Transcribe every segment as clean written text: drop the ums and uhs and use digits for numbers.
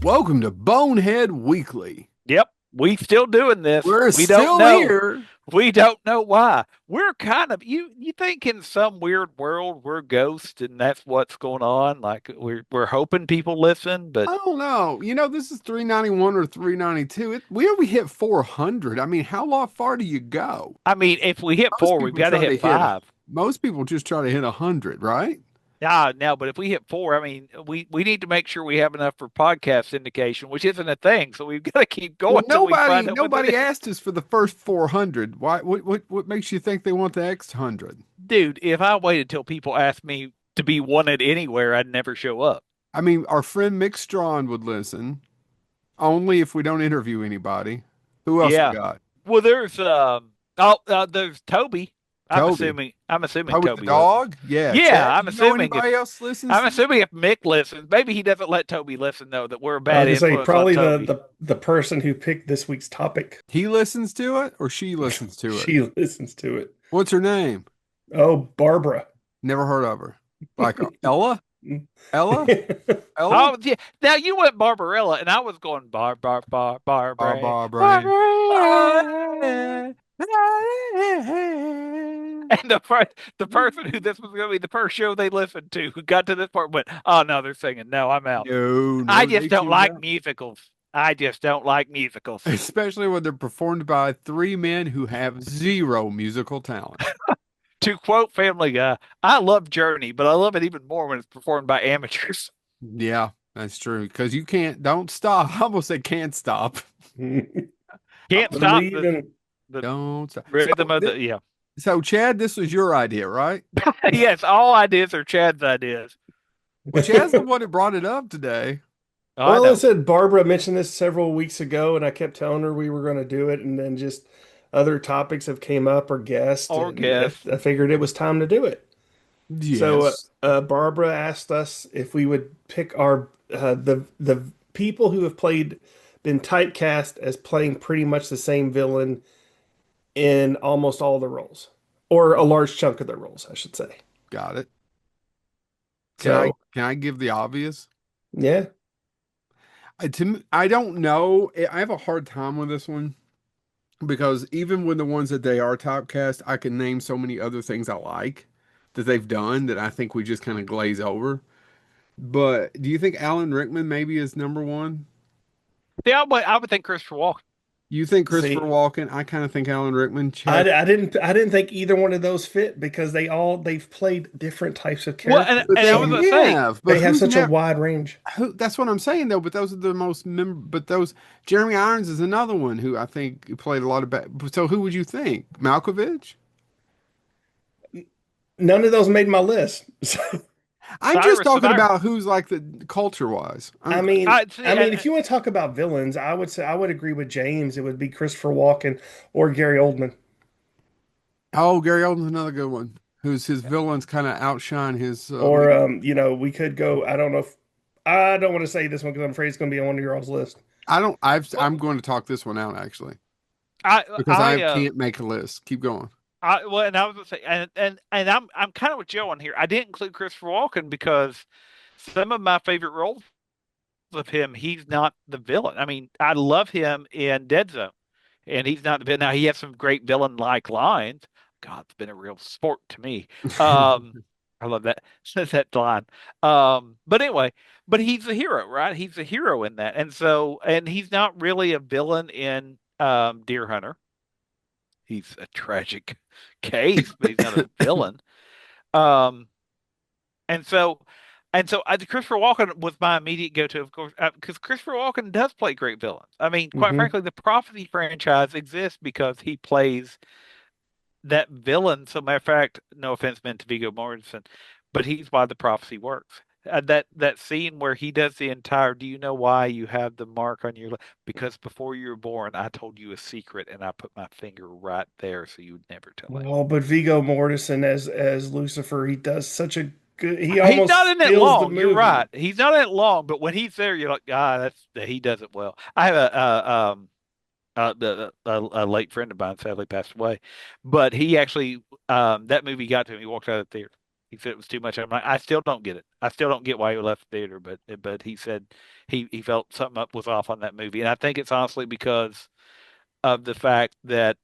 Welcome to Bonehead Weekly. Yep, we still doing this. We're We don't still know. here. We don't know why. We're kind of you think in some weird world we're ghosts and that's what's going on. Like we're hoping people listen, but I don't know. This is 391 or 392. We already hit 400. I mean, far do you go? I mean if we hit Most four, we've people got to try to hit hit, five. most people just try to hit 100, right? No, but if we hit four, I mean we need to make sure we have enough for podcast syndication, which isn't a thing. So we've got to keep Well, going till we nobody find out what that nobody is. asked us for the first 400. Why what makes you think they want the X 100? Dude, if I waited till people asked me to be wanted anywhere, I'd never show up. I mean, our friend Mick Strawn would listen, only if we don't interview anybody. Who else we Yeah. got? Well, there's Toby. I'm Toby. assuming I'm assuming Toby the Toby listens. dog? Yeah. Yeah, Chad, do I'm you know assuming if anybody else listens I'm to assuming if Mick listens, maybe he doesn't let Toby listen though, that we're a I was bad gonna say influence on probably the Toby. the person who picked this week's topic. He listens to it or she listens to it? She listens to it. What's her name? Oh, Barbara. Never heard of her. Like Ella? Ella? Ella? Oh yeah. Now you went Barbarella and I was going Barbara. Barbara. Barbara. And the person who this was going to be the first show they listened to who got to this part went, oh no, they're singing. No, I'm out. No, I no, just they don't tuned like out. musicals. I just don't like musicals. Especially when they're performed by three men who have zero musical talent. To quote Family Guy, I love Journey, but I love it even more when it's performed by amateurs. Yeah, that's true. Because don't stop. I almost said can't stop. Can't stop Believe in the Don't stop. rhythm of the yeah. So Chad, this was your idea, right? Yes, all ideas are Chad's ideas. Well, Chad's the one that brought it up today. Oh, I Well, I know. said Barbara mentioned this several weeks ago, and I kept telling her we were going to do it, and then just other topics have came up or guests, Or and guess. I figured it was time to do it. So Yes. Barbara asked us if we would pick our the people who have been typecast as playing pretty much the same villain in almost all the roles, or a large chunk of their roles, I should say. Got it. Can I So can I give the obvious? yeah, I don't know. I have a hard time with this one because even with the ones that they are typecast, I can name so many other things I like that they've done that I think we just kind of glaze over. But do you think Alan Rickman maybe is number one? Yeah, but I would think Christopher Walken. You think Christopher see, Walken? I kind of think Alan Rickman. I, Chad, I didn't think either one of those fit because they've played different types of Well, and, characters, but and I they was and gonna say, have. But they have who's such a never? wide range. That's what I'm saying though. But those are the most But those Jeremy Irons is another one who I think played a lot of bad. So who would you think? Malkovich? None of those made my list. I'm just Cyrus the talking Virus. about who's like the culture wise. I mean, I see, if you want to talk about villains, I would say I would agree with James. It would be Christopher Walken or Gary Oldman. Oh, Gary Oldman's another good one. Who's his villains kind of outshine his Or we could go. I don't know if I don't want to say this one because I'm afraid it's going to be on one of your all's list. I don't. well, I'm going to talk this one out actually I because I I can't make a list. Keep going. well, and I was gonna say, and I'm kind of with Joe on here. I didn't include Christopher Walken because some of my favorite roles of him, he's not the villain. I mean, I love him in Dead Zone, and he's not the villain. Now he has some great villain-like lines. God, it's been a real sport to me. Um, I love that that line. But anyway, but he's a hero, right? He's a hero in that, and he's not really a villain in Deer Hunter. He's a tragic case, but he's not a villain. Um, and so Christopher Walken was my immediate go-to, of course, because Christopher Walken does play great villains. I mean, quite Hmm. frankly, the Prophecy franchise exists because he plays that villain. So, matter of fact, no offense meant to Viggo Mortensen, but he's why the Prophecy works. That scene where he does the entire, do you know why you have the mark on your leg? Because before you were born, I told you a secret and I put my finger right there so you would never tell Oh, anyone. but Viggo Mortensen as Lucifer, he does such a good. He He's almost not in it steals the long. You're movie. right. He's not in it long, but when he's there, you're like, he does it well. I have a late friend of mine sadly passed away, but he actually that movie got to him. He walked out of the theater. He said it was too much. I'm like, I still don't get it. I still don't get why he left the theater, but he said he felt something up was off on that movie, and I think it's honestly because of the fact that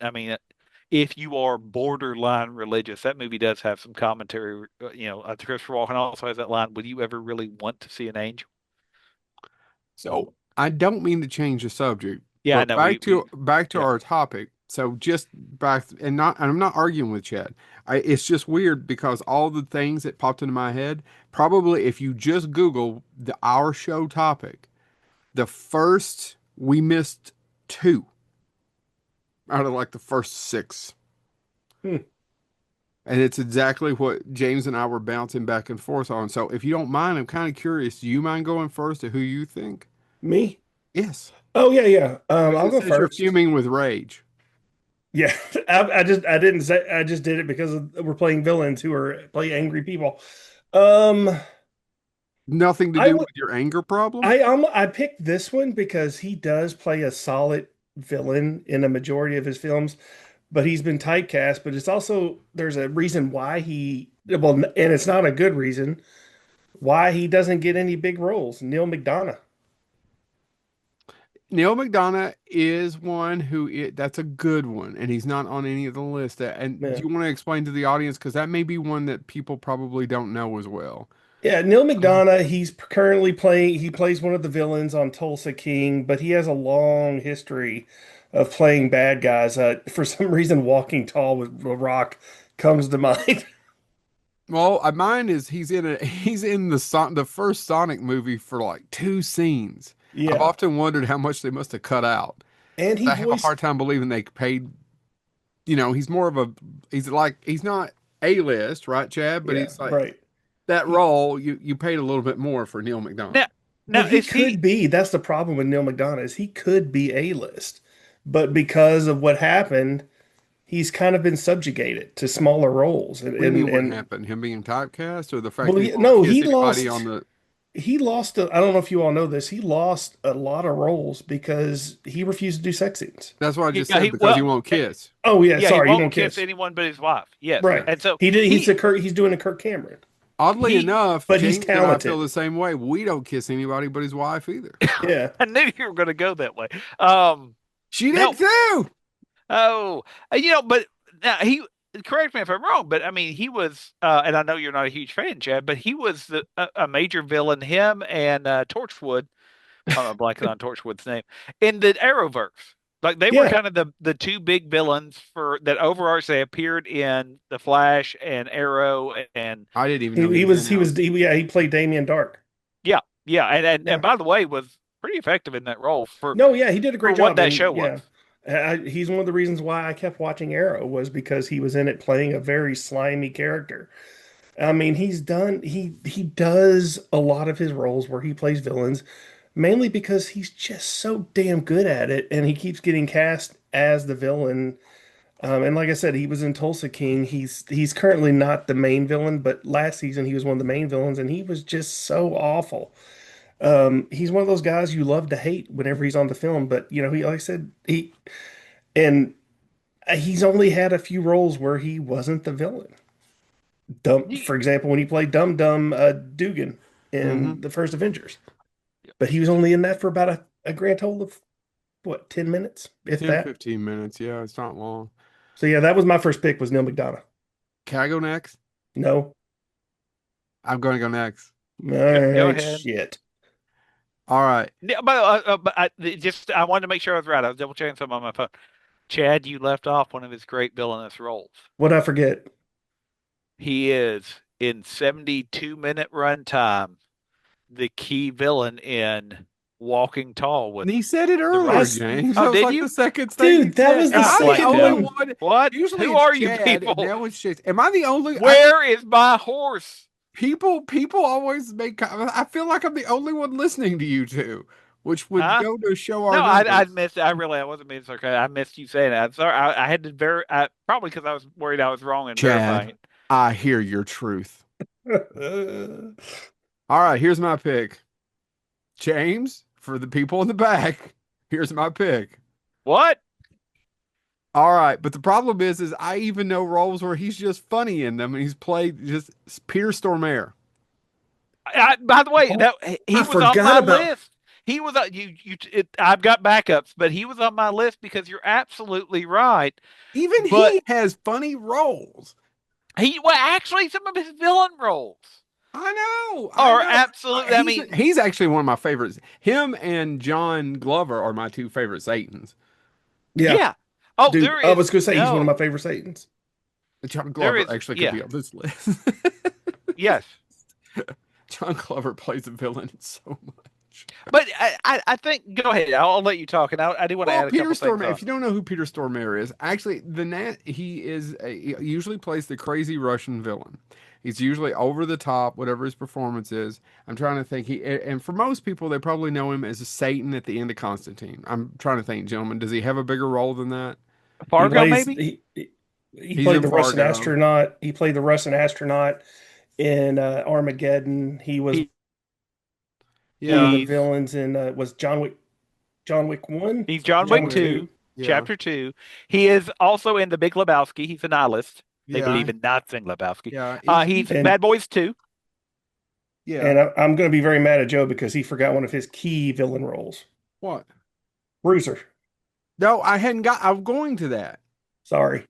if you are borderline religious, that movie does have some commentary. Christopher Walken also has that line: "Would you ever really want to see an angel?" So I don't mean to change the subject, Yeah, I but know. back to Yeah. our topic. So just back and I'm not arguing with Chad. It's just weird because all the things that popped into my head, probably if you just Google our show topic, the first we missed two out of like the first six. Hmm. And it's exactly what James and I were bouncing back and forth on. So if you don't mind, I'm kind of curious. Do you mind going first to who you think? Me? Yes. Oh yeah, yeah. Because I'll it go says you're first. fuming with rage. Yeah, I didn't say I just did it because we're playing villains who are play angry people. Um, Nothing to I do would with your anger problem? I picked this one because he does play a solid villain in a majority of his films, but he's been typecast. But it's also there's a reason why and it's not a good reason why he doesn't get any big roles. Neil McDonough. Neil McDonough is one that's a good one, and he's not on any of the list. And do Yeah. you want to explain to the audience? Because that may be one that people probably don't know as well. Yeah, Neil Um, McDonough, he's currently he plays one of the villains on Tulsa King, but he has a long history of playing bad guys. For some reason, Walking Tall with The Rock comes to mind. Well, mine is he's in the first Sonic movie for like two scenes. I've Yeah. often wondered how much they must have cut out. And he I have a hard voiced, time believing they paid. He's more of a he's not A-list, right, Chad? But yeah, he's like right. that He, role. You paid a little bit more for Neil McDonough. Now, well, now he is could he? be, that's the problem with Neil McDonough is he could be A-list, but because of what happened, he's kind of been subjugated to smaller roles. What do you mean? What happened? Him being typecast, or the fact Well, that he won't no, kiss anybody on the? he lost I don't know if you all know this. He lost a lot of roles because he refused to do sex scenes. That's what I just Yeah, said because he won't kiss. Oh yeah, yeah, he sorry, he won't won't kiss kiss. anyone but his wife. Yes, Right. and so He did he he's doing a Kirk Cameron. Oddly he. enough, But he's James and I feel talented. the same way. We don't kiss anybody but his wife either. Yeah. I knew you were going to go that way. Um, She did no, too. oh, but now he correct me if I'm wrong, but I mean he was, and I know you're not a huge fan, Chad, but he was a major villain. Him and Torchwood. I'm blanking on Torchwood's name in the Arrowverse. Like they were Yeah. kind of the two big villains for that overarch. They appeared in The Flash and Arrow, and I didn't even He, know he he was was in he was those. he played Damien Dark. yeah, yeah, and Yeah. by the way, was pretty effective in that role No, yeah, he did a for great what job that and show was. yeah. He's one of the reasons why I kept watching Arrow was because he was in it playing a very slimy character. I mean, he does a lot of his roles where he plays villains, mainly because he's just so damn good at it, and he keeps getting cast as the villain. And like I said, he was in Tulsa King. He's currently not the main villain, but last season he was one of the main villains, and he was just so awful. He's one of those guys you love to hate whenever he's on the film, but he like I said and he's only had a few roles where he wasn't the villain. You- For example, when he played Dum Dum Dugan Hmm. in the first Avengers, but he was only in that for about a grand total of what 10 minutes, if 10, that. 15 minutes. Yeah, it's not long. So yeah, that was my first pick was Neil McDonough. Can I go next? No, I'm going to go next. all go right, ahead. shit. All right. Yeah, but I wanted to make sure I was right. I was double checking something on my phone. Chad, you left off one of his great villainous roles. What I forget? He is in 72-minute runtime the key villain in Walking Tall with And he said it The earlier, Rock. James. Oh, That was did like you? the second thing he Dude, that said. was the Am I like the second only one. one? What? Usually Who it's are you Chad, and people? now it's Chase. Am I the only? Where is my horse? People always make. I feel like I'm the only one listening to you two, which would Huh? go to show No, our I numbers. missed. I wasn't being sarcastic. I missed you saying that. I'm sorry. I had to probably because I was worried I was wrong in verifying Chad, it. I hear your truth. All right, here's my pick. James, for the people in the back, here's my pick. What? All right, but the problem is I even know roles where he's just funny in them, and he's played just Peter Stormare. By the way, Oh, that he I was on forgot my about. list. He was I've got backups, but he was on my list because you're absolutely right. Even But he has funny roles. he well, actually, some of his villain roles I are know. absolutely. I mean, He's actually one of my favorites. Him and John Glover are my two favorite Satans. Yeah, yeah. Oh, dude, there I is was gonna say he's one of my no, favorite Satans. John there Glover is actually could yeah, be on this list. yes. John Glover plays a villain so much. But I think go ahead. I'll let you talk, and I do want to Well, add a Peter couple things Stormare, on. if you don't know who Peter Stormare is, actually, he usually plays the crazy Russian villain. He's usually over the top, whatever his performance is. I'm trying to think. And for most people, they probably know him as Satan at the end of Constantine. I'm trying to think, gentlemen, does he have a bigger role than that? He Fargo, plays maybe. he He's played in the Russian Fargo. astronaut. He played the Russian astronaut in Armageddon. He was He, one of Yeah, the he's villains in was John Wick 1 he's or John John Wick Wick Wick. 2. 2, Yeah, Chapter 2. He is also in The Big Lebowski. He's a nihilist. They believe yeah, in not saying Lebowski. yeah. He's He's And Bad Boys 2. yeah. I'm going to be very mad at Joe because he forgot one of his key villain roles. What? Bruiser. No, I hadn't got. I'm going to that. Sorry.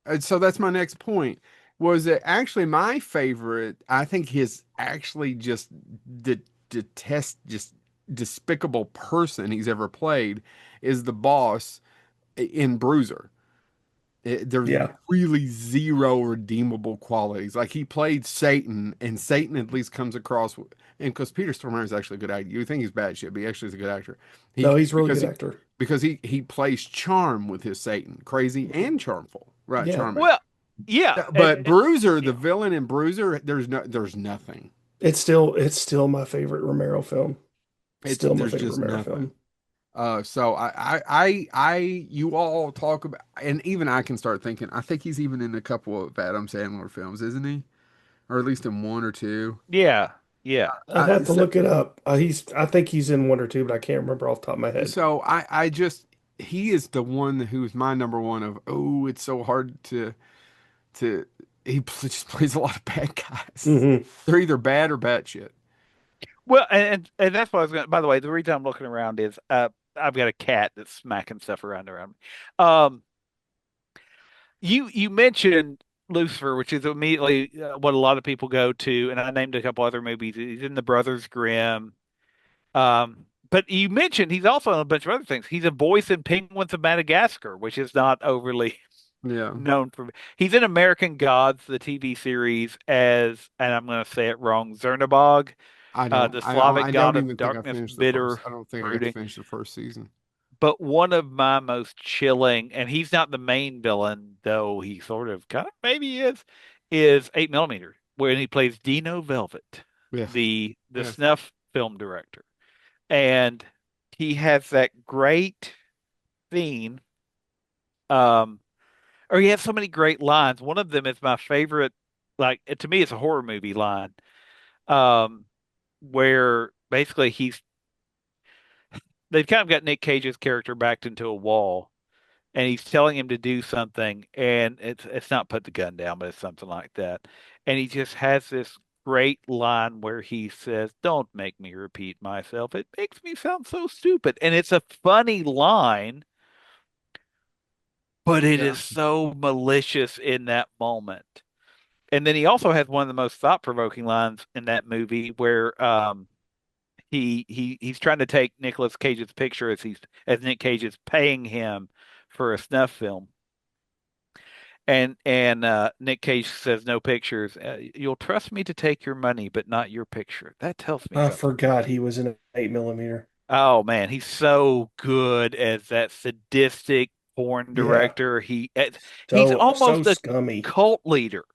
And so that's my next point. Was that actually my favorite? I think his actually just the detest just despicable person he's ever played is the boss in Bruiser. There's Yeah. really zero redeemable qualities. Like he played Satan, and Satan at least comes across, and because Peter Stormare is actually a good actor. You think he's bad shit, but he actually is a good actor. No, He he's a really because good he actor. because he plays charm with his Satan, crazy and charmful, right? Yeah. Charming. Well, yeah. But Bruiser, the Yeah. villain in Bruiser, there's nothing. It's still my favorite Romero film. It's Still my there's favorite just Romero nothing. film. So you all talk about, and even I can start thinking. I think he's even in a couple of Adam Sandler films, isn't he? Or at least in one or two. Yeah. Yeah. I'd have to So, look it up. I think he's in one or two, but I can't remember off the top of my head. so I just he is the one who's my number one of it's so hard to just plays a lot of bad guys. Hmm. They're either bad or bad shit. Well, and that's what I was going to, by the way, the reason I'm looking around is I've got a cat that's smacking stuff around me. Um, you mentioned Lucifer, which is immediately what a lot of people go to, and I named a couple other movies. He's in the Brothers Grimm. But you mentioned he's also in a bunch of other things. He's a voice in Penguins of Madagascar, which is not overly Yeah. known for. He's in American Gods, the TV series, as, and I'm going to say it wrong, Zernabog, the Slavic I god don't of even think I darkness, finished the first. bitter, I don't think I got to brooding. finish the first season. But one of my most chilling, and he's not the main villain, though he sort of kind of maybe is 8 millimeter, where he plays Dino Velvet, Yeah. the Yeah. snuff film director. And he has that great scene, um, or he has so many great lines. One of them is my favorite, like to me, it's a horror movie line, um, where basically they've kind of got Nick Cage's character backed into a wall, and he's telling him to do something, and it's not put the gun down, but it's something like that. And he just has this great line where he says, "Don't make me repeat myself. It makes me sound so stupid." And it's a funny line, but it Yeah. is so malicious in that moment. And then he also has one of the most thought-provoking lines in that movie where he's trying to take Nicolas Cage's picture as Nick Cage is paying him for a snuff film. And Nick Cage says no pictures. You'll trust me to take your money, but not your picture. That tells me I something. forgot he was in an 8 millimeter. Oh man, he's so good as that sadistic porn Yeah. director. He's So almost a scummy. cult leader,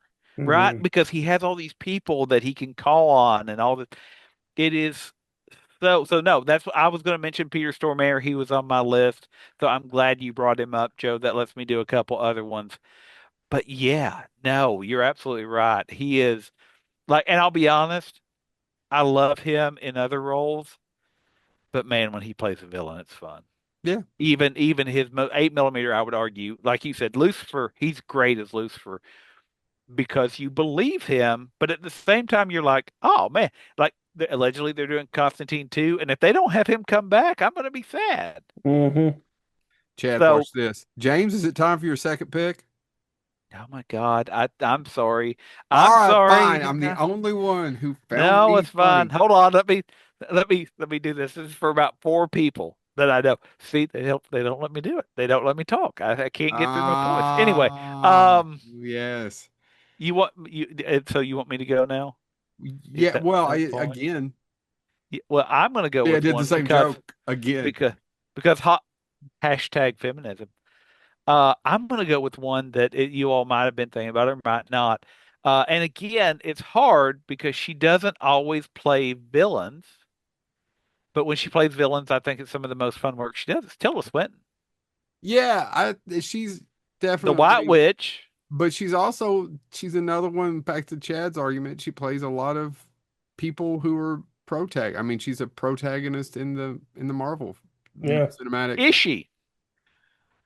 right? Hmm. Because he has all these people that he can call on and all that. It is so no, that's what I was going to mention Peter Stormare. He was on my list. So I'm glad you brought him up, Joe. That lets me do a couple other ones. But yeah, no, you're absolutely right. He is like, and I'll be honest, I love him in other roles, but man, when he plays a villain, it's fun. Yeah. Even his 8 millimeter, I would argue, like you said, Lucifer, he's great as Lucifer because you believe him, but at the same time, you're like, oh man, like allegedly they're doing Constantine 2, and if they don't have him come back, I'm going to be sad. Hmm. Chad, So, watch this. James, is it time for your second pick? oh my God, I'm sorry. All I'm right, fine. sorry. I'm the only one who found No, me it's fine. funny. Hold on. Let me do this. This is for about 4 people that I know. See, they don't let me do it. They don't let me talk. I can't get through my points. Anyway, Ah, um, yes. so you want me to go now? Is Yeah, that well, that's fine? again, Well, I'm going to go yeah, I with did the one same joke again. because hot hashtag feminism. I'm going to go with one that you all might have been thinking about or might not. And again, it's hard because she doesn't always play villains. But when she plays villains, I think it's some of the most fun work she does. It's Tilda Swinton, Yeah, she's the White definitely, Witch. but she's another one back to Chad's argument. She plays a lot of people who are I mean, she's a protagonist in the Marvel Yeah. cinematic. Is she?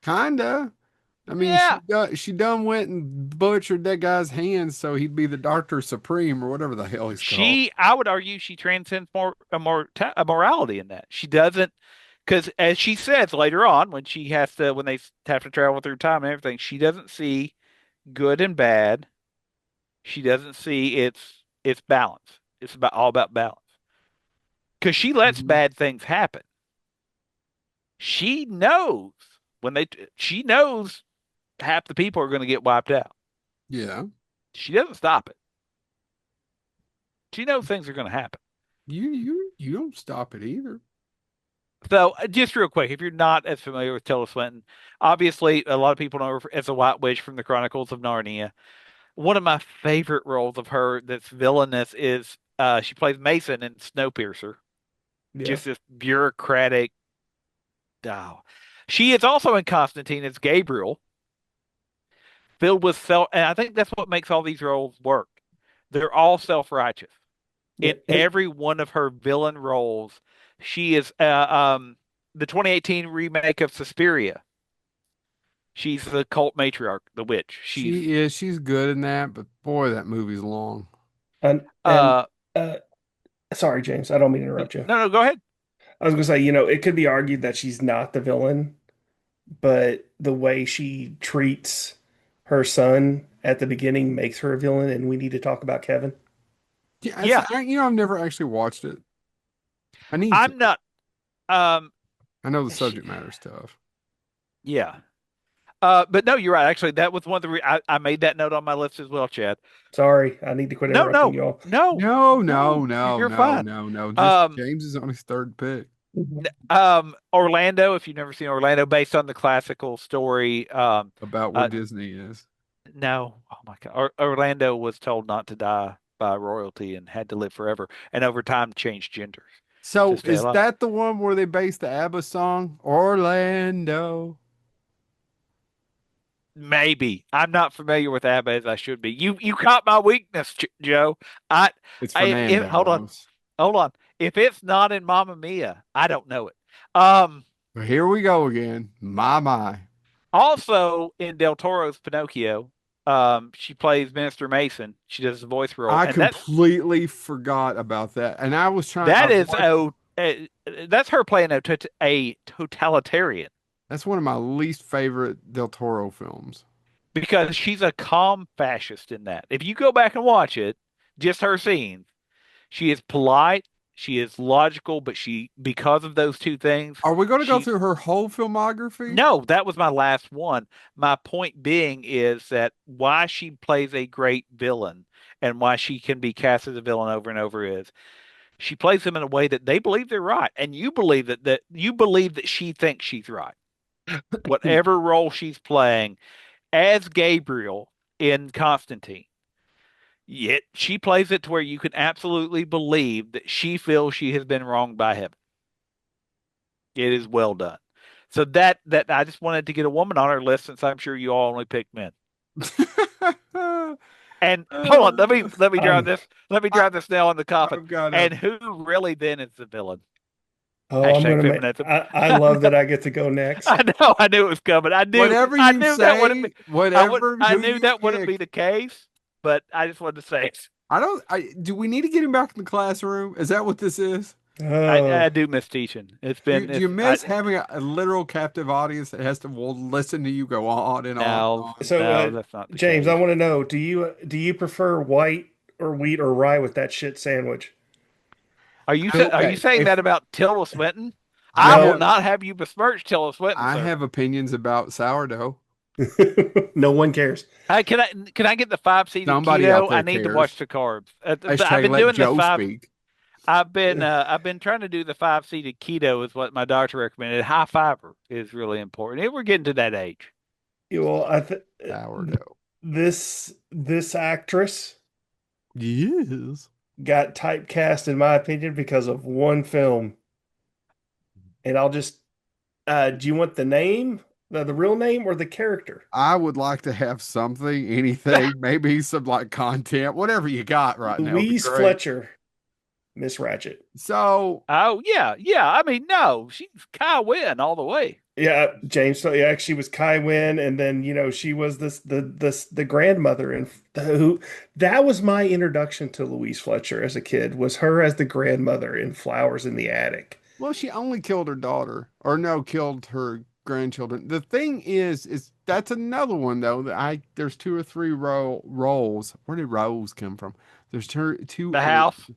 Kinda. I mean, Yeah. she done went and butchered that guy's hands so he'd be the Doctor Supreme or whatever the hell he's called. I would argue, she transcends a morality in that. She doesn't, because as she says later on, when they have to travel through time and everything, she doesn't see good and bad. She doesn't see it's balance. It's all about balance. Because she lets Mhm. bad things happen. She knows she knows half the people are going to get wiped out. Yeah. She doesn't stop it. She knows things are going to happen. You don't stop it either. So, just real quick, if you're not as familiar with Tilda Swinton, obviously a lot of people know her as a White Witch from the Chronicles of Narnia. One of my favorite roles of her that's villainous is she plays Mason in Snowpiercer. Yeah. Just this bureaucratic. Oh. She is also in Constantine as Gabriel, filled with self, and I think that's what makes all these roles work. They're all self-righteous. Yeah. In every one of her villain roles, she is the 2018 remake of Suspiria. She's the cult matriarch, the witch. She's good in that, but boy, that movie's long. And Uh uh, sorry, James, I don't mean to no, interrupt you. no, go ahead. I was gonna say, it could be argued that she's not the villain, but the way she treats her son at the beginning makes her a villain, and we need to talk about Kevin. Yeah, Yeah, I've never actually watched it. I need to. I'm not um I know the she, subject matter's tough. yeah. But no, you're right. Actually, that was one of I made that note on my list as well, Chad. Sorry, I need to quit No, interrupting no, y'all. no, No, no, no. no, You're no, fine. no, no. Just Um, James is on his third pick. Orlando, if you've never seen Orlando, based on the classical story. About where Uh, Disney is. no, oh my God, Orlando was told not to die by royalty and had to live forever, and over time changed genders to So stay is alive. that the one where they based the ABBA song? Orlando. Maybe I'm not familiar with ABBA as I should be. You caught my weakness, Joe. I It's hold on, Fernando. hold on. If it's not in Mamma Mia, I don't know it. Um. But here we go again. My. Also in Del Toro's Pinocchio, she plays Minister Mason. She does the voice role, I and completely forgot about that. And I that was is watching, that's her playing a totalitarian that's one of my least favorite Del Toro films. because she's a calm fascist in that. If you go back and watch it, just her scenes, she is polite, she is logical, but because of those two things, Are we going to go she through her whole filmography? no, that was my last one. My point being is that why she plays a great villain and why she can be cast as a villain over and over is she plays them in a way that they believe they're right, and you believe that you believe that she thinks she's right. Whatever role she's playing as Gabriel in Constantine, yet she plays it to where you can absolutely believe that she feels she has been wronged by heaven. It is well done. So that I just wanted to get a woman on our list since I'm sure you all only pick men. And hold on, let me drive Um, this. Let me I, drive this nail in the coffin. I've got a And who really then is the villain? Oh, I'm Hashtag gonna make. feminism. I love that I get to go next. I know. I knew it was coming. Whatever I you knew that wouldn't say, be. whatever I who knew you that wouldn't be pick, the case, but I just wanted to say it. I don't. Do we need to get him back in the classroom? Is that what this is? Oh, I do miss teaching. Do you miss having a literal captive audience that has to will listen to you go on and on and no, on? so no, that's not the James, I case. want to know: do you prefer white or wheat or rye with that shit sandwich? Are you Okay, saying if that about Tilda Swinton? I I will No, not have you besmirch Tilda Swinton, I sir. have opinions about sourdough. no one cares. Hey, can I get the 5 seeded Somebody out keto? I there need to watch cares. the carbs. I've Hashtag been let doing the Joe five. speak. I've been trying to do the 5 seeded keto is what my doctor recommended. High fiber is really important. And we're getting to that age. Well, Sourdough. this actress Yes. got typecast, in my opinion, because of one film, and I'll just. Do you want the name, the real name, or the character? I would like to have something, anything, maybe some like content, whatever you got right now would be Louise great. Fletcher, Miss Ratchet. So Oh yeah, yeah. I mean, no, she's Kai Wynn all the way. Yeah, James. So yeah, she was Kai Wynn, and then she was the grandmother, and who that was my introduction to Louise Fletcher as a kid, was her as the grandmother in Flowers in the Attic. well, she only killed her daughter, or no, killed her grandchildren. The thing is that's another one though that there's two or three roles. Where did roles come from? There's two The or house.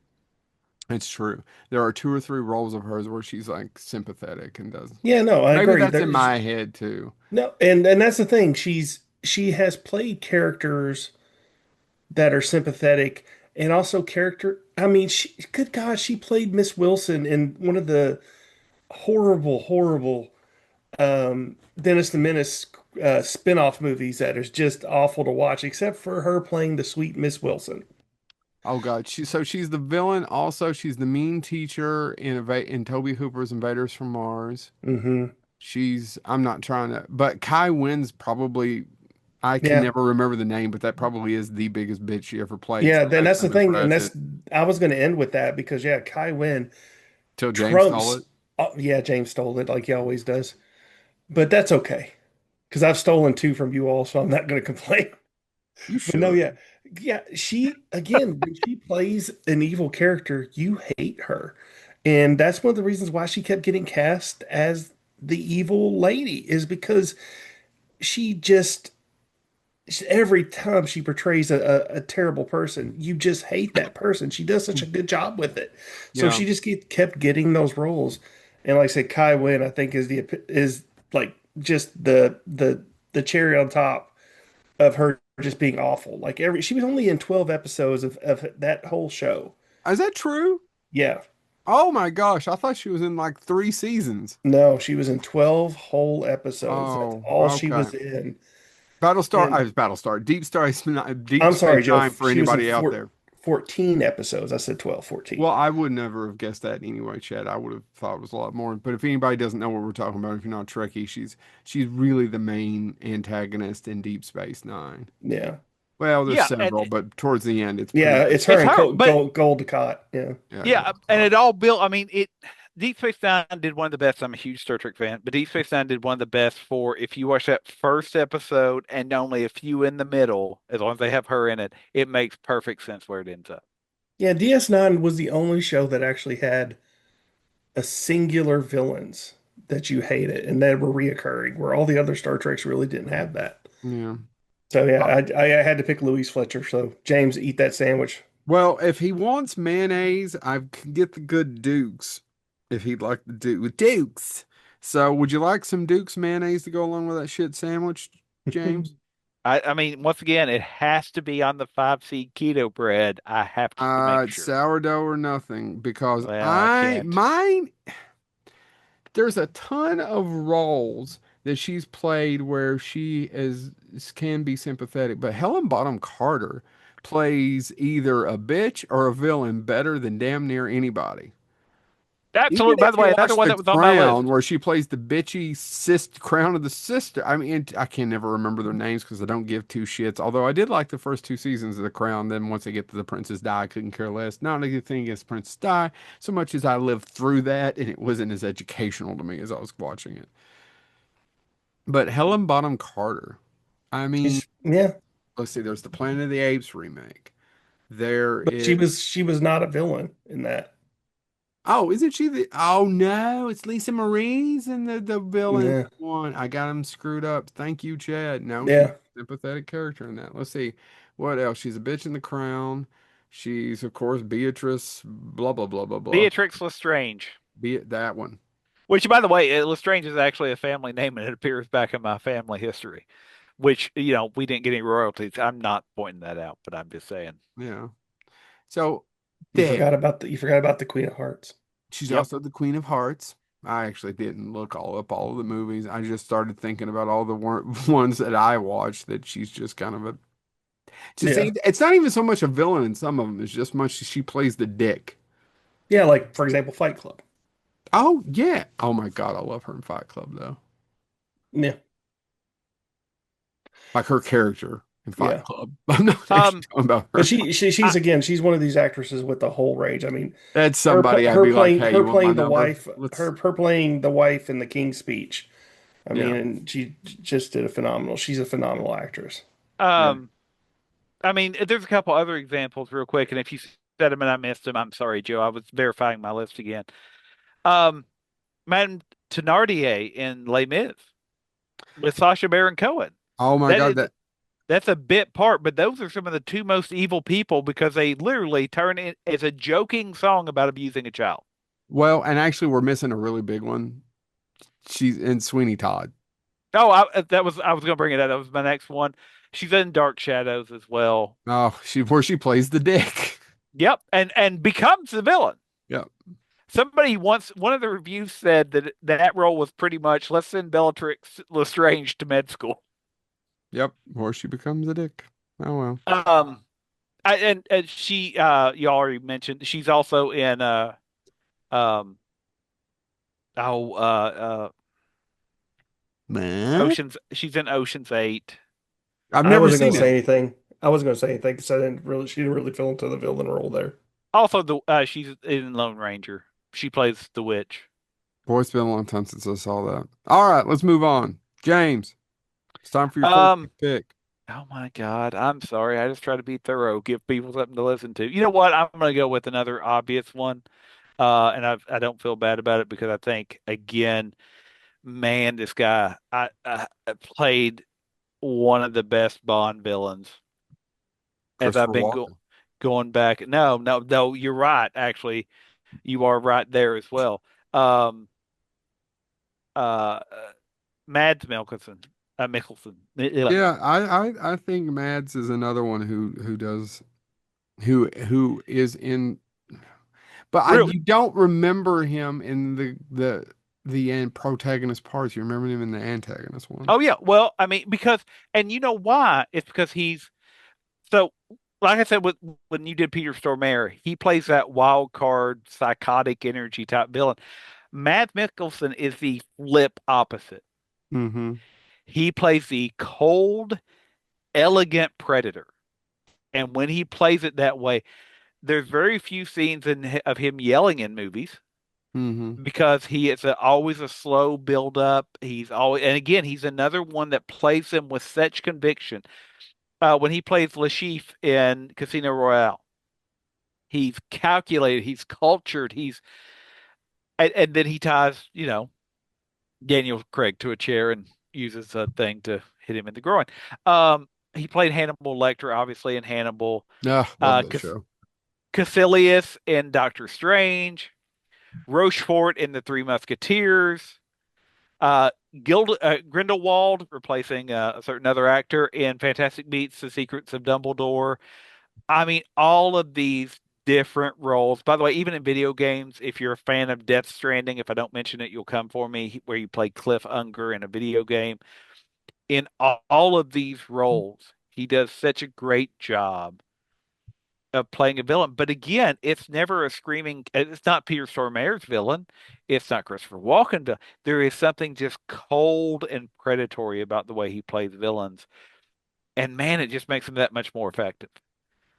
it's true. There are two or three roles of hers where she's like sympathetic and does. Yeah, no, I Maybe agree. that's in my head too. No, and that's the thing. She has played characters that are sympathetic, and also character. I mean, good God, she played Miss Wilson in one of the horrible Dennis the Menace spin-off movies that is just awful to watch, except for her playing the sweet Miss Wilson. Oh God, she's the villain. Also, she's the mean teacher in Toby Hooper's Invaders from Mars. Hmm. I'm not trying to, but Kai Wynn's probably. I can Yeah, never remember the name, but that probably is the biggest bitch she ever played. yeah. So Then that's that's the kind of thing, and impressive. I was going to end with that because yeah, Kai Wynn Till James stole trumps. it. Oh, yeah, James stole it like he always does, but that's okay because I've stolen two from you all, so I'm not going to complain. You But no, should. yeah, yeah. She again, when she plays an evil character, you hate her, and that's one of the reasons why she kept getting cast as the evil lady is because she just every time she portrays a terrible person, you just hate that person. She does such a good job with it, so Yeah. she just kept getting those roles. And like I said, Kai Wynn, I think is like just the cherry on top of her just being awful. Like she was only in 12 episodes of that whole show. Is that true? Yeah. Oh my gosh, I thought she was in like 3 seasons. No, she was in 12 whole episodes. That's Oh, all she okay. was in. Battlestar, And I was Battlestar, Deep I'm Space sorry, Joe, Nine for she was in anybody out there. 14 episodes. I said 12, 14. Well, I would never have guessed that anyway, Chad. I would have thought it was a lot more. But if anybody doesn't know what we're talking about, if you're not Trekkie, she's really the main antagonist in Deep Space Nine. Yeah. Well, there's Yeah, and several, but towards the end, it's pretty Yeah, much it's her it's and her. But Gold Dukat. Yeah. yeah, yeah, and it all built. I mean, it. Deep Space Nine did one of the best. I'm a huge Star Trek fan, but Deep Space Nine did one of the best for if you watch that first episode and only a few in the middle, as long as they have her in it, it makes perfect sense where it ends up. Yeah, DS9 was the only show that actually had a singular villains that you hated and that were reoccurring, where all the other Star Treks really didn't have that. yeah. So yeah, Uh, I had to pick Louise Fletcher. So James, eat that sandwich. Well, if he wants mayonnaise, I can get the good Dukes. If he'd like the Dukes. So, would you like some Dukes mayonnaise to go along with that shit sandwich, James? I mean, once again, it has to be on the 5 seed keto bread. I have to make It's sure. sourdough or nothing because Well, I can't. mine, there's a ton of roles that she's played where can be sympathetic, but Helen Bottom Carter plays either a bitch or a villain better than damn near anybody. Even Absolutely. By if the you way, another watch one The that was on my Crown, list. where she plays the bitchy crown of the sister. I mean, I can never remember their names because I don't give two shits. Although I did like the first two seasons of The Crown. Then once I get to the Princess Di, I couldn't care less. Not anything against Princess Di, so much as I lived through that, and it wasn't as educational to me as I was watching it. But Helen Bonham Carter. I mean, Yeah, let's see. There's the Planet of the Apes remake. There but is. she was not a villain in that. Oh, isn't she the? Oh no, it's Lisa Marie's and the villain Yeah, one. I got him screwed up. Thank you, Chad. No, she's yeah, a sympathetic character in that. Let's see, what else? She's a bitch in The Crown. She's of course Beatrice. Blah blah blah blah blah. Beatrix Lestrange, Be it that one. which, by the way, Lestrange is actually a family name and it appears back in my family history, which, we didn't get any royalties. I'm not pointing that out, but I'm just saying. Yeah. So there. you forgot about the Queen of Hearts. She's Yep. also the Queen of Hearts. I actually didn't look all of the movies. I just started thinking about all the ones that I watched that she's just kind of a just Yeah, it's not even so much a villain in some of them. It's just much she plays the dick. yeah, like for example, Fight Club. Oh yeah. Oh my God, I love her in Fight Club though. Yeah, Like her character in Fight yeah. Club. I'm not actually Um, talking about But her. she's I, again, she's one of these actresses with the whole range. I mean, That's somebody I'd be like, hey, her you want my playing the number? wife, Let's her playing the wife in the King's Speech. I mean, yeah. and she just did a phenomenal. She's a phenomenal actress. Yeah. um, I mean, there's a couple other examples real quick, and if you said them and I missed them, I'm sorry, Joe. I was verifying my list again. Um, Madame Thenardier in Les Mis with Sacha Baron Cohen. Oh my That God, is that that's a bit part, but those are some of the two most evil people because they literally turn it as a joking song about abusing a child. well, and actually we're missing a really big one. She's in Sweeney Todd. Oh, I was gonna bring it up. That was my next one. She's in Dark Shadows as well. Oh, she plays the dick. Yep, and becomes the villain. Yep. Somebody once, one of the reviews said that role was pretty much let's send Bellatrix Lestrange to med school. Yep. Or she becomes a dick. Oh well. Um, and she, you already mentioned she's also in um, oh, Man. Ocean's. She's in Ocean's 8. I've I never wasn't going seen to it. say anything. I wasn't going to say anything because I didn't really. She didn't really feel into the villain role there. Also, she's in Lone Ranger. She plays the witch. Boy, it's been a long time since I saw that. All right, let's move on. James, it's time for your first Um, pick. oh my God, I'm sorry. I just try to be thorough, give people something to listen to. You know what? I'm gonna go with another obvious one. And I don't feel bad about it because I think again, man, this guy I played one of the best Bond villains as I've Christopher been Walken. going back. No, no, no, you're right. Actually, you are right there as well. Um, uh, Mads Mikkelsen, Mikkelsen. Yeah, I think Mads is another one who does who is in, but Really? you don't remember him in the protagonist parts. You remember him in the antagonist one. Oh yeah. Well, I mean, because, and you know why? It's because he's so. Like I said, when you did Peter Stormare, he plays that wild card, psychotic energy type villain. Matt Mikkelsen is the flip opposite. Mm-hmm. He plays the cold, elegant predator. And when he plays it that way, there's very few scenes of him yelling in movies Mm-hmm. because he is always a slow build up. He's always, and again, he's another one that plays them with such conviction. When he plays Le Chiffre in Casino Royale, he's calculated, he's cultured, and then he ties, Daniel Craig to a chair and uses a thing to hit him in the groin. He played Hannibal Lecter, obviously in Hannibal. Ah, love that show. Caecilius in Doctor Strange. Rochefort in The Three Musketeers. Uh, Grindelwald replacing a certain other actor in Fantastic Beasts: The Secrets of Dumbledore. I mean, all of these different roles. By the way, even in video games, if you're a fan of Death Stranding, if I don't mention it, you'll come for me, where you play Cliff Unger in a video game. In all of these roles, he does such a great job of playing a villain. But again, it's never a screaming. It's not Peter Stormare's villain. It's not Christopher Walken. There is something just cold and predatory about the way he plays villains, and man, it just makes him that much more effective.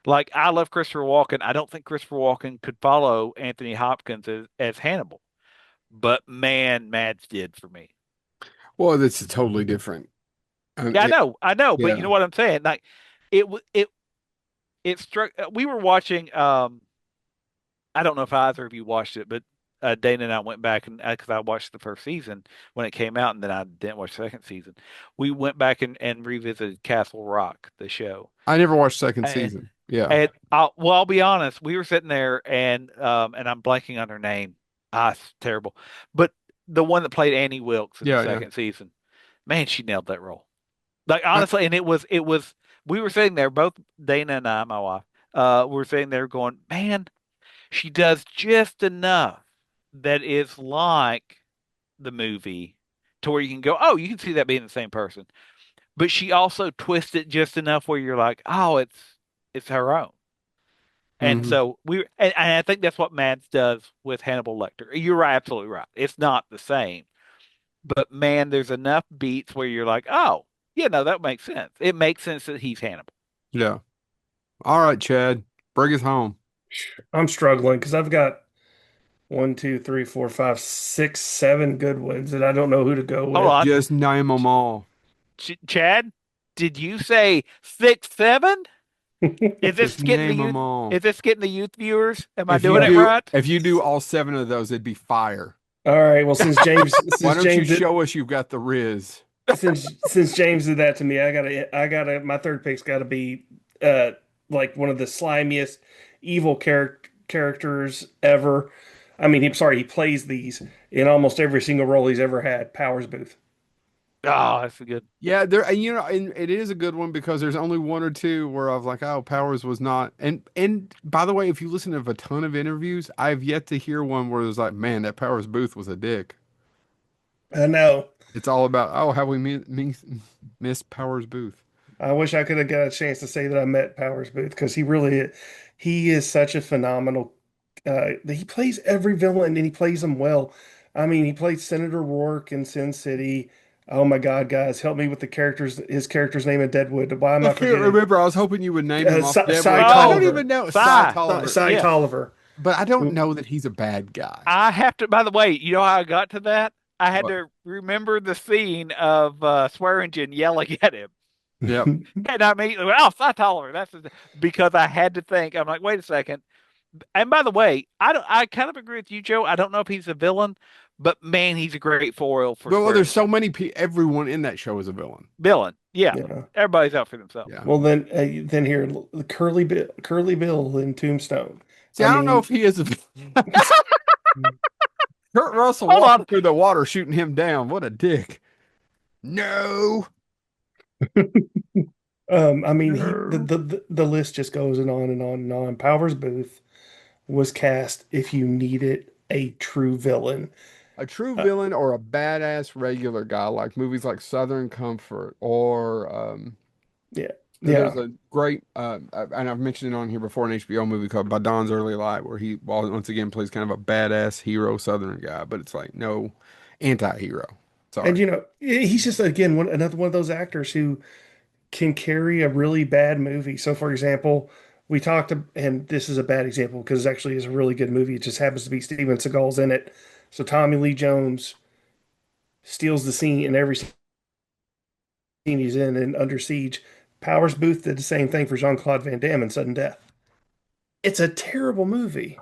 Like I love Christopher Walken. I don't think Christopher Walken could follow Anthony Hopkins as Hannibal, but man, Mads did for me. Well, that's a totally different. Yeah, I know, but you Yeah. know what I'm saying? Like it it struck. We were watching. I don't know if either of you watched it, but Dana and I went back and because I watched the first season when it came out, and then I didn't watch the second season. We went back and revisited Castle Rock, the show, I never watched second and season. Yeah. and I'll be honest, we were sitting there and I'm blanking on her name. It's terrible, but the one that played Annie Wilkes in the Yeah, yeah. second season, man, she nailed that role. Like I, honestly, and it was we were sitting there, both Dana and I, my wife, were sitting there going, man, she does just enough that is like the movie to where you can go, oh, you can see that being the same person. But she also twists it just enough where you're like, oh, it's her own. And mhm. so and I think that's what Mads does with Hannibal Lecter. You're right, absolutely right. It's not the same, but man, there's enough beats where you're like, oh, yeah, no, that makes sense. It makes sense that he's Hannibal. Yeah. All right, Chad, bring us home. I'm struggling because I've got one, two, three, four, five, six, seven good ones, and I don't know who to go Hold with. on, Just name them all. Chad, did you say 6, 7? Is this Just getting the name youth? them all. Is this getting the youth viewers? Am I If you doing it do, right? if you do all seven of those, it'd be fire. All right. Well, since James, Why since don't you James did, show us you've got the Riz? since James did that to me, I gotta, my third pick's got to be, uh, like one of the slimiest evil characters ever. I mean, he plays these in almost every single role he's ever had. Powers Booth. Oh, that's a good. Yeah, there, and and it is a good one because there's only one or two where I was like, oh, Powers was not. And by the way, if you listen to a ton of interviews, I've yet to hear one where it was like, man, that Powers Booth was a dick. I know. It's all about, oh, how we miss Powers Booth. I wish I could have got a chance to say that I met Powers Booth because he is such a phenomenal. He plays every villain and he plays them well. I mean, he played Senator Rourke in Sin City. Oh my God, guys, help me with his character's name in Deadwood. Why am I I can't forgetting? remember. I was hoping you would name him off Cy Deadwood. I don't Oh, even Tolliver. know Cy Sigh. Tolliver, Cy Yeah. Tolliver. but I don't know that he's a bad guy. I have to, by the way, you know how I got to that? I had What? to remember the scene of Swearingen yelling at him. Yep. And I immediately went, oh, Cy Tolliver. Because I had to think. I'm like, wait a second. And by the way, I kind of agree with you, Joe. I don't know if he's a villain, but man, he's a great foil for Well, there's so Swearingen. many people. Everyone in that show is a villain. Villain. Yeah. Yeah. Everybody's out for themselves. Yeah. Well, then here, Curly Bill in Tombstone. See, I I don't know if mean, he is a. Kurt Russell Hold walking on. through the water, shooting him down. What a dick! No, I mean, no. the list just goes on and on and on. Powers Booth was cast if you needed a true villain. A true Uh, villain or a badass regular guy, like movies like Southern Comfort, or yeah, there's yeah. a great, and I've mentioned it on here before, an HBO movie called By Dawn's Early Light, where he once again plays kind of a badass hero Southern guy, but it's like no anti-hero. And Sorry. he's just again another one of those actors who can carry a really bad movie. So, for example, we talked, and this is a bad example because it actually is a really good movie. It just happens to be Steven Seagal's in it. So Tommy Lee Jones steals the scene in every scene he's in Under Siege. Powers Booth did the same thing for Jean-Claude Van Damme in Sudden Death. It's a terrible movie,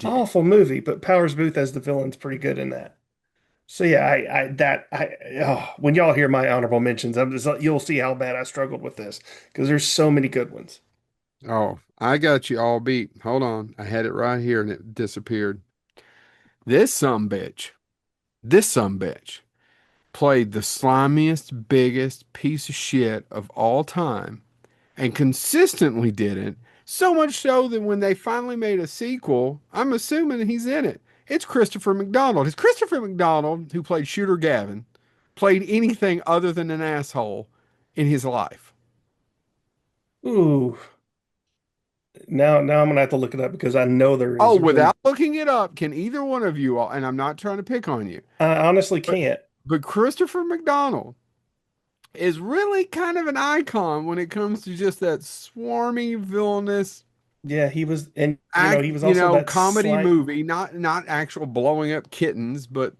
awful movie, but Powers Booth as the villain's pretty good in that. So yeah, when y'all hear my honorable mentions, you'll see how bad I struggled with this because there's so many good ones. Oh, I got you all beat. Hold on. I had it right here and it disappeared. This sumbitch, this sumbitch played the slimiest, biggest piece of shit of all time and consistently did it. So much so that when they finally made a sequel, I'm assuming he's in it. It's Christopher McDonald. It's Christopher McDonald, who played Shooter Gavin, played anything other than an asshole in his life. Ooh, Now I'm gonna have to look it up because I know there Oh, is really. without looking it up, can either one of you all, and I'm not trying to pick on you, I honestly but can't. Christopher McDonald is really kind of an icon when it comes to just that swarmy villainous Yeah, he was, and act, he was also that comedy slime. movie, not actual blowing up kittens, but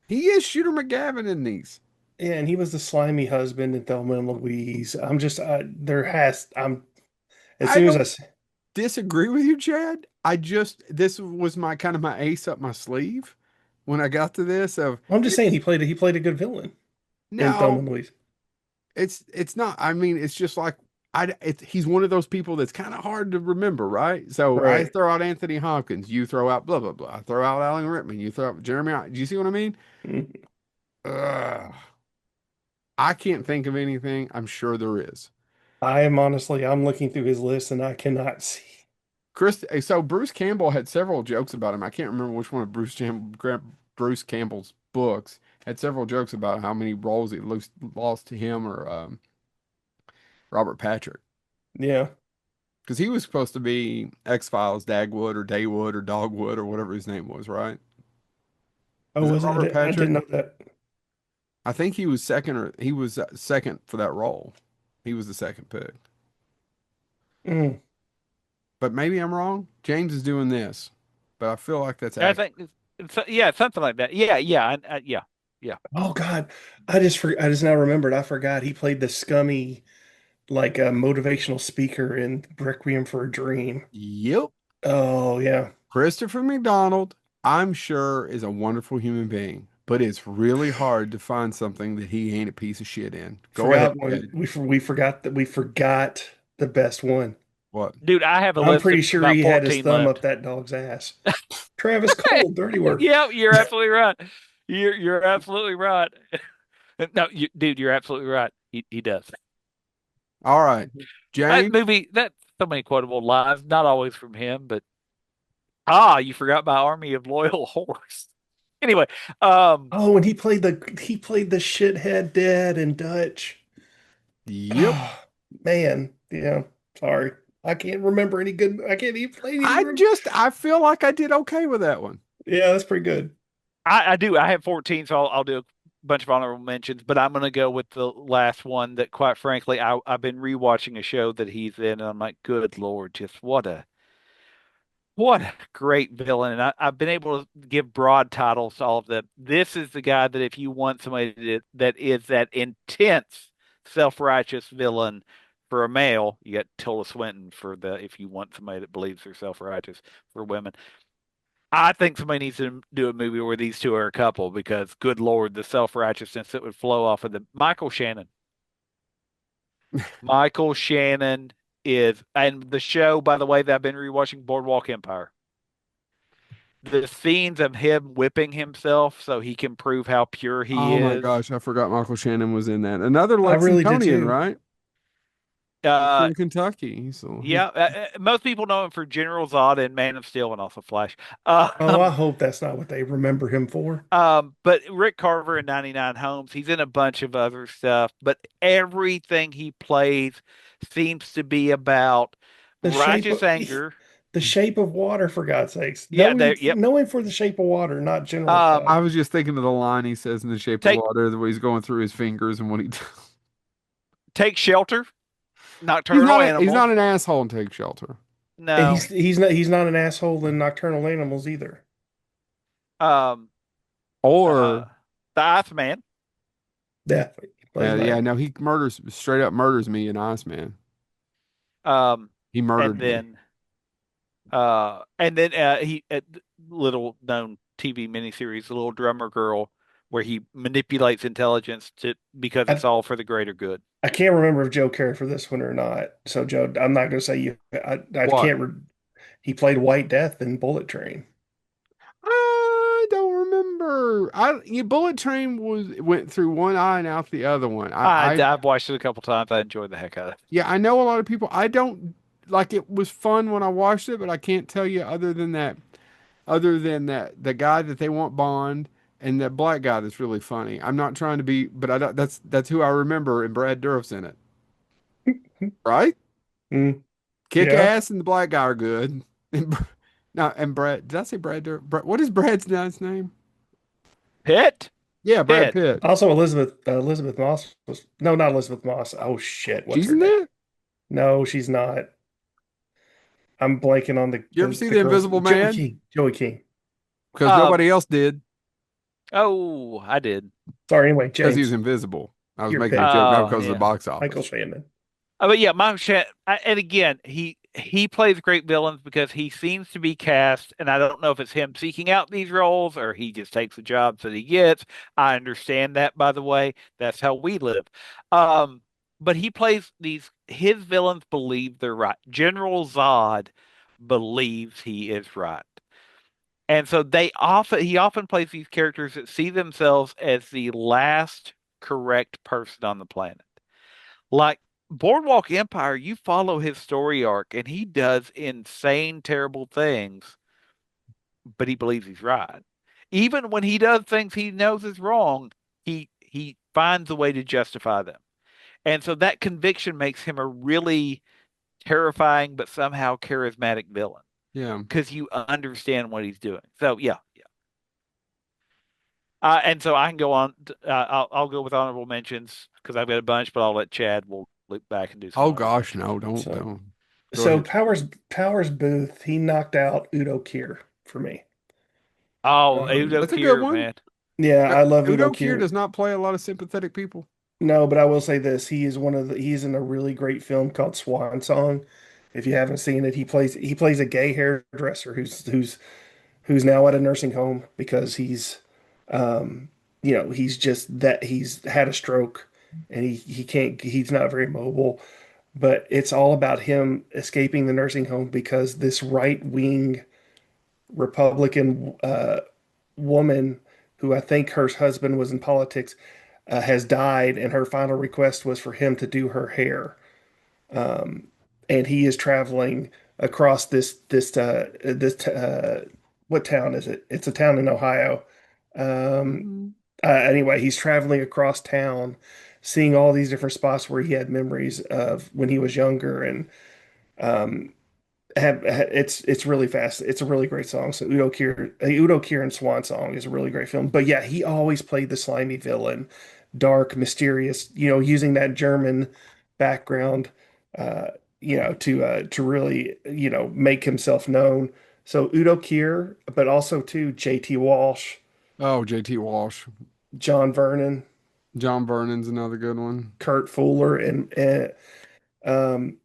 he is Shooter McGavin in these. Yeah, and he was the slimy husband in Thelma and Louise. I'm just, I'm as I soon as don't I, disagree with you, Chad. This was my kind of my ace up my sleeve when I got to this of I'm just saying he played a good villain in Thelma no, and Louise. it's not. I mean, it's just like he's one of those people that's kind of hard to remember, right? So I Right. throw out Anthony Hopkins, you throw out blah blah blah. I throw out Alan Rickman, you throw out Jeremy. Do you see what I mean? Mhm. Ugh. I can't think of anything. I'm sure there is. I'm looking through his list and I cannot see. So Bruce Campbell had several jokes about him. I can't remember which one of Bruce Campbell's books had several jokes about how many roles he lost to him or Robert Patrick. Yeah. Because he was supposed to be X-Files Dagwood or Daywood or Dogwood or whatever his name was, right? Oh, Was it was it? Robert I didn't Patrick? know that. I think he was second for that role. He was the second pick. Mm. But maybe I'm wrong. James is doing this, but I feel like that's I accurate. think, yeah, something like that. Yeah, yeah, yeah, yeah. Oh God, I just now remembered. I forgot he played the scummy, like a motivational speaker in Requiem for a Dream. Yep. Oh yeah, Christopher McDonald, I'm sure, is a wonderful human being, but it's really hard to find something that he ain't a piece of shit in. Go ahead, forgot one. Ed. We forgot the best one. What? Dude, I have a I'm list pretty of sure about he had his 14 thumb up left. that dog's ass. Travis Cole, Dirty Work. Yeah, you're absolutely right. You're absolutely right. No, dude, you're absolutely right. He does. All right. That James, movie, that's so many quotable lines, not always from him, but you forgot my army of loyal horse. Anyway, um, Oh, and he played the shithead dad in Dutch. yep. Oh, man, yeah. Sorry, I can't remember any good. I can't even play any. I feel like I did okay with that one. Yeah, that's pretty good. I do. I have 14, so I'll do a bunch of honorable mentions, but I'm going to go with the last one that, quite frankly, I've been rewatching a show that he's in, and I'm like, good Lord, just what a great villain. And I've been able to give broad titles to all of them. This is the guy that if you want somebody that is that intense, self-righteous villain for a male, you got Tilda Swinton for the if you want somebody that believes they're self-righteous for women. I think somebody needs to do a movie where these two are a couple because, good Lord, the self-righteousness that would flow off of them. Michael Shannon. Michael Shannon is, and the show, by the way, that I've been rewatching Boardwalk Empire. The scenes of him whipping himself so he can prove how pure he Oh my is. gosh, I forgot Michael Shannon was in that. Another I really did Lexingtonian, too. right? He's Uh, from Kentucky. yeah, most people know him for General Zod and Man of Steel and also Flash. Oh, I hope that's not what they remember him for. But Rick Carver in 99 Homes, he's in a bunch of other stuff, but everything he plays seems to be about The shape righteous of anger. the Shape of Water, for God's sakes. Yeah, there, yep. Know him for the Shape of Water, not General I Zod. was just thinking of the line he says in The Shape of Take Water, the way he's going through his fingers and what he does. take shelter, nocturnal He's animals. not an asshole and take shelter. And No. he's not an asshole in Nocturnal Animals either. Um uh Or the Iceman. Yeah, he plays yeah, nice. no, he murders straight up murders me in Iceman. Um He and murdered me. then he little known TV miniseries, The Little Drummer Girl, where he manipulates intelligence to because I it's all for the greater good. I can't remember if Joe cared for this one or not. So Joe, I'm not going to say you. I What? can't. He played White Death in Bullet Train. I don't remember. Bullet Train went through one eye and out the other one. I've watched it a couple times. I enjoyed the heck out of it. Yeah, I know a lot of people. I don't like it was fun when I watched it, but I can't tell you other than that the guy that they want Bond and that black guy that's really funny. I'm not trying to be, but I don't, that's who I remember and Brad Dourif's in it, right? Mm. Kick Yeah. Ass and the Black Guy are good. And no, and Brad. Did I say Brad? What is Brad's nice name? Pitt, Yeah, Brad Pitt. Pitt. Also, Elizabeth Moss was no, not Elizabeth Moss. Oh shit, what's She's her in name? that. No, she's not. I'm blanking on the You ever see the The girl's Invisible Joey Man? King. Joey King. Because Um, nobody else did. oh, I did. Sorry. Anyway, Because he was James, invisible. I was your making a pick. joke, not Oh, because of the yeah. box Michael office. Shannon. But yeah, and again, he plays great villains because he seems to be cast, and I don't know if it's him seeking out these roles or he just takes the jobs that he gets. I understand that, by the way. That's how we live. Um, but he plays these. His villains believe they're right. General Zod believes he is right. And so he often plays these characters that see themselves as the last correct person on the planet. Like Boardwalk Empire, you follow his story arc and he does insane, terrible things, but he believes he's right. Even when he does things he knows is wrong, he finds a way to justify them. And so that conviction makes him a really terrifying but somehow charismatic villain Yeah. because you understand what he's doing. So yeah, yeah. And so I can go on. I'll go with honorable mentions because I've got a bunch, but I'll let Chad will loop back and do some Oh honorable gosh, mentions. no, don't, So don't. Go so ahead. Powers Booth, he knocked out Udo Kier for me. Oh, Udo Um, That's a good Kier, one. man. yeah, I love Udo Udo Kier Kier. does not play a lot of sympathetic people. No, but I will say this: he's in a really great film called Swan Song. If you haven't seen it, he plays a gay hairdresser who's now at a nursing home because um, he's just that he's had a stroke and he can't he's not very mobile. But it's all about him escaping the nursing home because this right wing Republican woman, who I think her husband was in politics, has died, and her final request was for him to do her hair. Um, and he is traveling across this what town is it? It's a town in Ohio. Um, Mhm. anyway, he's traveling across town, seeing all these different spots where he had memories of when he was younger, and um, it's really fast. It's a really great song. So Udo Kier and Swan Song is a really great film. But yeah, he always played the slimy villain, dark, mysterious. Using that German background, uh, to really make himself known. So Udo Kier, but also too J.T. Walsh, Oh, JT Walsh. John Vernon, John Vernon's another good one. Kurt Fuller, um,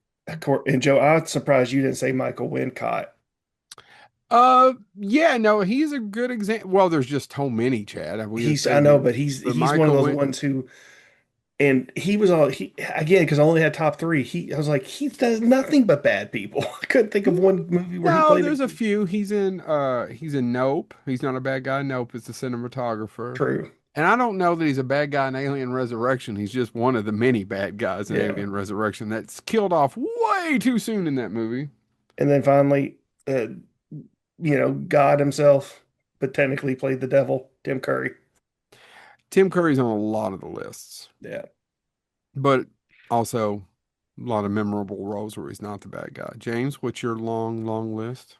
and Joe. I'm surprised you didn't say Michael Wincott. Yeah, no, he's a good example. Well, there's just so many, Chad. We didn't I say know, that. but he's But he's one of Michael those went. ones who, and he was all he again because I only had top three. I was like, he does nothing but bad people. I couldn't think of one movie where he No, played a there's a few. He's in Nope. He's not a bad guy. Nope is the cinematographer. true. And I don't know that he's a bad guy in Alien Resurrection. He's just one of the many bad guys in Yeah, Alien Resurrection that's killed off way too soon in that movie. and then finally, God himself, but technically played the devil, Tim Curry. Tim Curry's on a lot of the lists, Yeah, but also a lot of memorable roles where he's not the bad guy. James, what's your long, long list?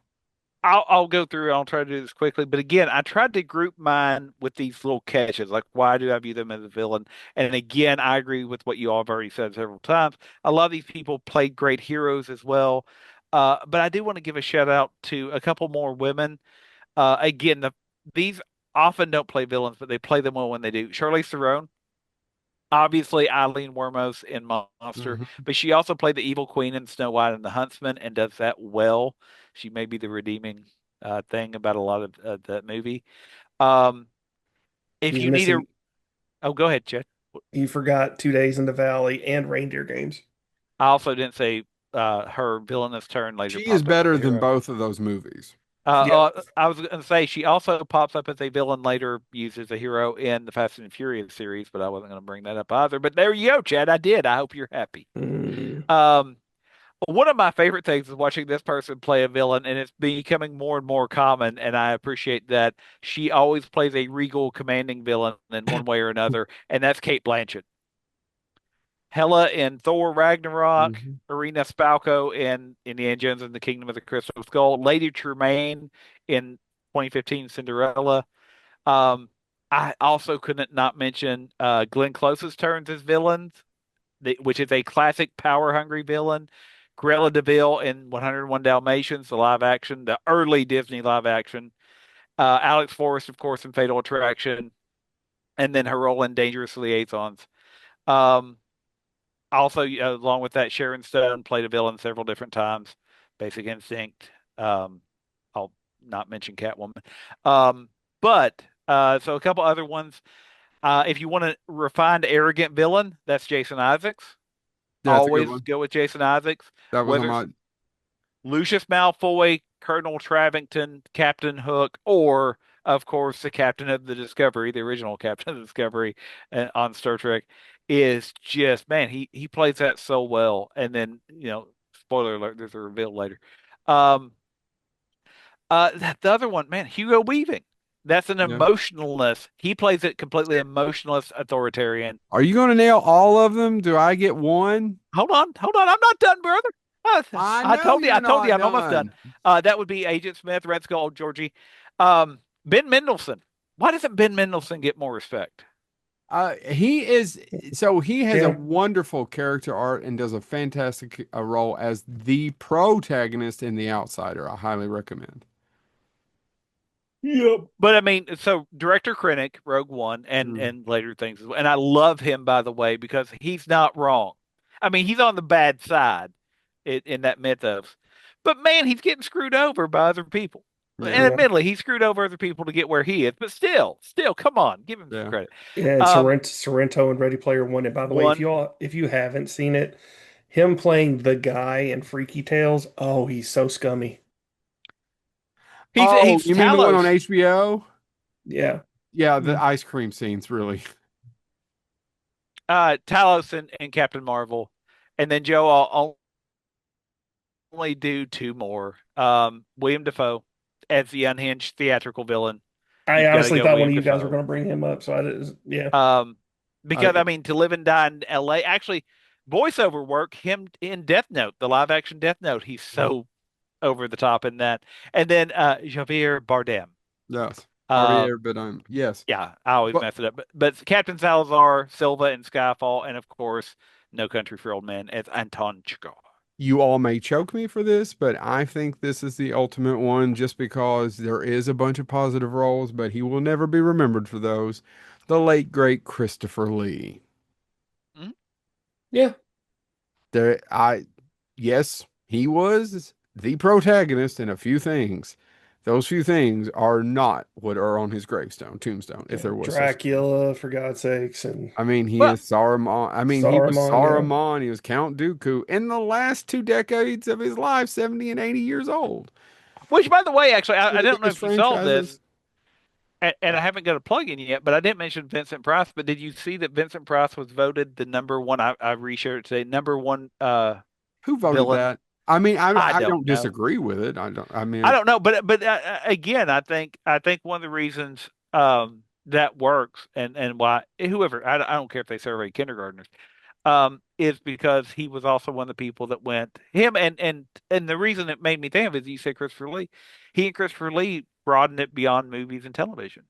I'll go through. I'll try to do this quickly. But again, I tried to group mine with these little catches, like why do I view them as a villain? And again, I agree with what you all have already said several times. A lot of these people played great heroes as well. But I do want to give a shout out to a couple more women. Again, these often don't play villains, but they play them well when they do. Charlize Theron, obviously Eileen Wuornos in Monster, Hmm. but she also played the evil queen in Snow White and the Huntsman and does that well. She may be the redeeming thing about a lot of that movie. Um, if he's you need a, missing. oh, go ahead, Chet. You forgot 2 Days in the Valley and Reindeer Games. I also didn't say her villainous turn later She is popped up as better a than hero. both of those movies. Yeah, I was going to say she also pops up as a villain later, used as a hero in the Fast and Furious series, but I wasn't going to bring that up either. But there you go, Chad. I did. I hope you're happy. mm, Um, one of my favorite things is watching this person play a villain, and it's becoming more and more common. And I appreciate that she always plays a regal, commanding villain in one way or another, and that's Kate Blanchett. Hela in Thor Ragnarok, Mhm. Irina Spalko in Indiana Jones and the Kingdom of the Crystal Skull, Lady Tremaine in 2015 Cinderella. Um, I also couldn't not mention Glenn Close's turns as villains, which is a classic power hungry villain. Cruella DeVille in 101 Dalmatians, the live action, the early Disney live action. Alex Forrest, of course, in Fatal Attraction, and then her role in Dangerous Liaisons. Um, Also, along with that, Sharon Stone played a villain several different times. Basic Instinct. I'll not mention Catwoman. Um, but so a couple other ones. If you want a refined, arrogant villain, that's Jason Isaacs. Yeah, that's a good Always one. go with Jason Isaacs. That was on Whether it's my. Lucius Malfoy, Colonel Travington, Captain Hook, or of course the Captain of the Discovery, the original Captain of the Discovery on Star Trek, is just man, he plays that so well. And then spoiler alert, there's a reveal later. Um, the other one, man, Hugo Weaving. That's an Yeah. emotionalness. He plays it completely emotionless authoritarian. Are you going to nail all of them? Do I get one? Hold on. I'm not done, brother. I know I you're told you, not I'm almost done. done. That would be Agent Smith, Red Skull, Georgie. Ben Mendelsohn. Why doesn't Ben Mendelsohn get more respect? He is so he has a Yeah. wonderful character art and does a fantastic role as the protagonist in The Outsider. I highly recommend. Yep. But I mean, so director Krennic, Rogue One, and Mm. later things as well. And I love him, by the way, because he's not wrong. I mean, he's on the bad side in that mythos, but man, he's getting screwed over by other people. And Yeah, Yeah. admittedly, he screwed over other people to get where he is. But still, come on, give him some yeah. credit. Yeah, and Um, Sorrento and Ready Player One. And by the way, one, if you haven't seen it, him playing the guy in Freaky Tales, oh, he's so scummy. Oh, he's you mean the one on Talos. HBO? Yeah. Yeah, the Mm. ice cream scenes really. Talos and Captain Marvel, and then Joe. I'll only do two more. William Defoe as the unhinged theatrical villain. I You've got to honestly go thought one William of you guys were Defoe. going to bring him up, so I didn't. Yeah. Um, because I I mean, to live and die in L.A. Actually, voiceover work. Him in Death Note, the live action Death Note. He's so over the top in that. And then Javier Bardem. yes. Um, Javier, but yes. yeah, I always But mess it up. But Captain Salazar, Silva in Skyfall, and of course, No Country for Old Men as Anton Chigurh. you all may choke me for this, but I think this is the ultimate one just because there is a bunch of positive roles, but he will never be remembered for those. The late great Christopher Lee. Mhm. Yeah. There, yes, he was the protagonist in a few things. Those few things are not what are on his tombstone, if Yeah. there was such a thing. Dracula, for God's sakes, and I mean, he Well, is Saruman. I mean, he was Saruman. Yeah. Saruman. He was Count Dooku in the last 2 decades of his life, 70 and 80 years old. which, by the way, actually, One I of the don't know biggest if you saw this, franchises. and I haven't got a plug in yet, but I didn't mention Vincent Price. But did you see that Vincent Price was voted the number one? I reshared it today. Number one Who voted villain. that? I mean, I I don't don't know. disagree with it. I I mean, don't know, but again, I think one of the reasons that works and why whoever I don't care if they survey kindergartners is because he was also one of the people that went him and the reason it made me think of it is you said Christopher Lee. He and Christopher Lee broadened it beyond movies and television.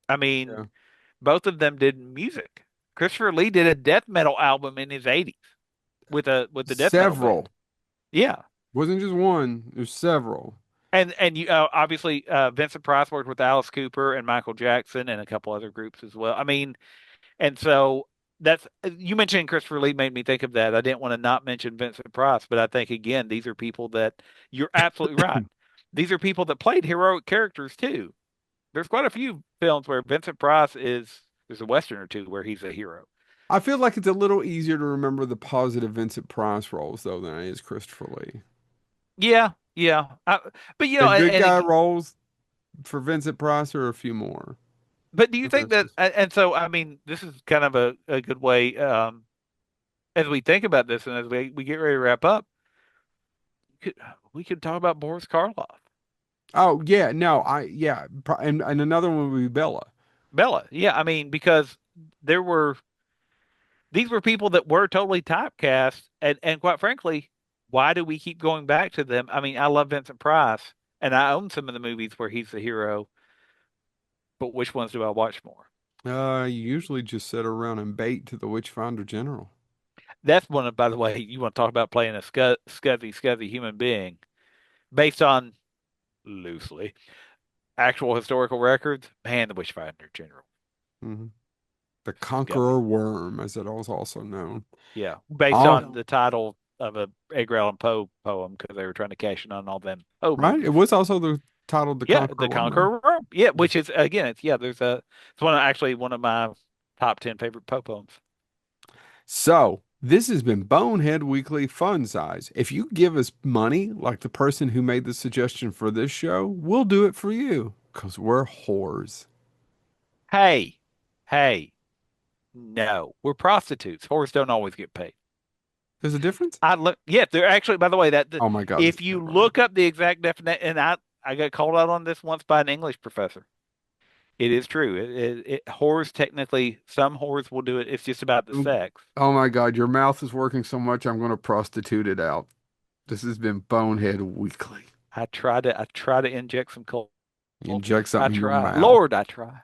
I mean, yeah. both of them did music. Christopher Lee did a death metal album in his 80s with the death metal band. Several. Yeah. Wasn't just one. There's several. And you obviously Vincent Price worked with Alice Cooper and Michael Jackson and a couple other groups as well. I mean, and so that's you mentioning Christopher Lee made me think of that. I didn't want to not mention Vincent Price, but I think again these are people that you're absolutely right. These are people that played heroic characters too. There's quite a few films where Vincent Price is there's a western or two where he's a hero. I feel like it's a little easier to remember the positive Vincent Price roles though than it is Christopher Lee. Yeah. But The good guy roles for Vincent Price are a few more. but do you For think that Vincent. and so I mean this is kind of a good way as we think about this and as we get ready to wrap up, could, we could talk about Boris Karloff. Oh yeah, no, and another one would be Bella. Bella. Yeah, I mean, because there were these were people that were totally typecast, and quite frankly, why do we keep going back to them? I mean, I love Vincent Price, and I own some of the movies where he's the hero, but which ones do I watch more? You usually just sit around and bait to the Witchfinder General. That's one of, by the way, you want to talk about playing a scuzzy human being based on loosely actual historical records. Man, the Witchfinder General. Hmm. The Conqueror Worm, as it was also known. Yeah, based Oh. on the title of a Edgar Allan Poe poem because they were trying to cash in on all them. Oh, Right? It was also the title The yeah, Conqueror the Worm. Conqueror Worm. Yeah, which is again, it's one of my top 10 favorite Poe poems. So, this has been Bonehead Weekly Fun Size. If you give us money, like the person who made the suggestion for this show, we'll do it for you because we're whores. Hey, no, we're prostitutes. Whores don't always get paid. There's a difference? Yeah, they're actually, by the way, Oh my God. if you look up the exact definition, and I got called out on this once by an English professor. It is true. Whores technically, some whores will do it. It's just about the sex. Oh my God, your mouth is working so much, I'm going to prostitute it out. This has been Bonehead Weekly. I try to inject some culture. Inject something in your mouth. Lord, I try.